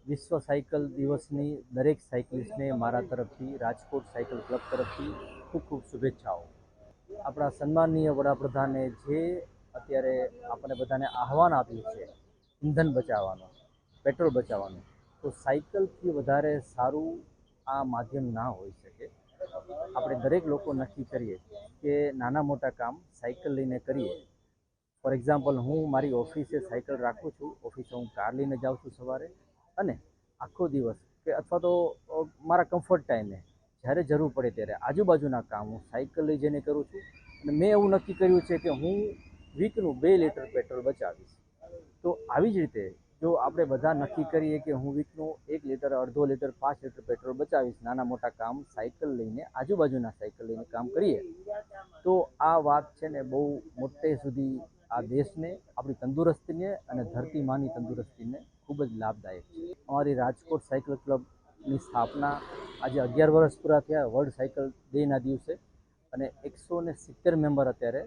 વિશ્વ સાયકલ દિવસની દરેક સાયકલિસ્ટને મારા તરફથી રાજકોટ સાયકલ ક્લબ તરફથી ખૂબ ખૂબ શુભેચ્છાઓ. આપણા સન્માનનીય વડાપ્રધાને જે અત્યારે આપણને બધાને આહવાન આપ્યું છે ઇંધણ બચાવવાનું, પેટ્રોલ બચાવવાનું, તો સાયકલથી વધારે સારું આ માધ્યમ ના હોઈ શકે. આપણે દરેક લોકો નક્કી કરીએ કે નાના મોટા કામ સાયકલ લઈને કરીએ. ફોર એક્ઝામ્પલ, હું મારી ઓફિસે સાયકલ રાખું છું. ઓફિસે હું કાર લઈને જાઉં છું સવારે, અને આખો દિવસ કે અથવા તો મારા કમ્ફર્ટ ટાઈમે જ્યારે જરૂર પડે ત્યારે આજુબાજુના કામ હું સાયકલ લઈ જઈને કરું છું. અને મેં એવું નક્કી કર્યું છે કે હું વીકનું 2 લીટર પેટ્રોલ બચાવીશ. તો આવી જ રીતે જો આપણે બધા નક્કી કરીએ કે હું વીકનું 1 લીટર, અડધો લીટર, 5 લીટર પેટ્રોલ બચાવીશ, નાના મોટા કામ સાયકલ લઈને, આજુબાજુના સાયકલ લઈને કામ કરીએ, તો આ વાત છે ને બહુ મોટે સુધી આ દેશને, આપણી તંદુરસ્તીને અને ધરતી માની તંદુરસ્તીને ખૂબ જ લાભદાયક છે. અમારી રાજકોટ સાયકલ ક્લબની સ્થાપના આજે 11 વર્ષ પૂરા થયા વર્લ્ડ સાયકલ ડેના દિવસે, અને 170 મેમ્બર અત્યારે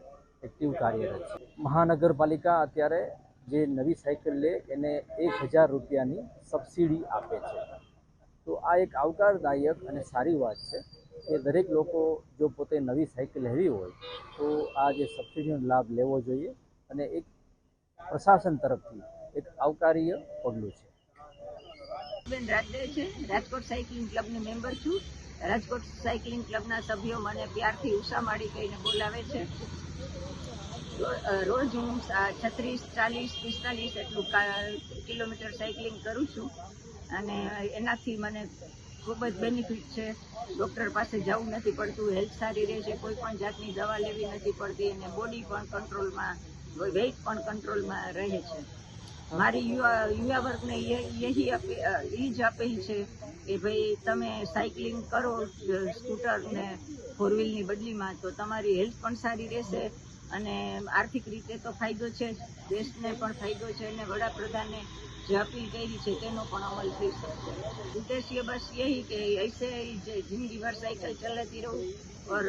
એક્ટિવ કાર્યરત છે. મહાનગરપાલિકા અત્યારે જે નવી સાયકલ લે એને 1000 રૂપિયાની સબસિડી આપે છે. તો આ એક આવકારદાયક અને સારી વાત છે કે દરેક લોકો જો પોતે નવી સાયકલ લેવી હોય તો આ જે સબસિડીનો લાભ લેવો જોઈએ, અને એક પ્રશાસન તરફથી એક આવકાર્ય પગલું છે. બેન રાત્રે છે, રાજકોટ સાયકલિંગ ક્લબની મેમ્બર છું. રાજકોટ સાયકલિંગ ક્લબના સભ્યો મને પ્યારથી ઉષા માળી કહીને બોલાવે છે. રોજ હું 36, 40, 45 એટલું કિલોમીટર સાયકલિંગ કરું છું, અને એનાથી મને ખૂબ જ બેનિફિટ છે. ડૉક્ટર પાસે જવું નથી પડતું, હેલ્થ સારી રહે છે, કોઈ પણ જાતની દવા લેવી નથી પડતી, અને બોડી પણ કંટ્રોલમાં, વેઇટ પણ કંટ્રોલમાં રહે છે. મારી યુવા વર્ગને એ જ અપીલ છે કે ભાઈ તમે સાયકલિંગ કરો સ્કૂટર ને 4 વ્હીલની બદલીમાં, તો તમારી હેલ્થ પણ સારી રહેશે, અને આર્થિક રીતે તો ફાયદો છે જ, દેશને પણ ફાયદો છે, અને વડાપ્રધાને જે અપીલ કરી છે તેનો પણ અમલ થઈ શકશે. ઉદ્દેશ્ય બસ यही कि ऐसे ही जिंदगी भर साइकिल चलाती रहूँ और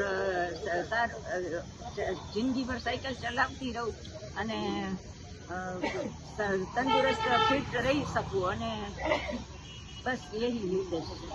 जिंदगी भर साइकिल चलावती रहूँ અને તંદુરસ્ત ફિટ રહી શકું, અને બસ यही उद्देश्य है.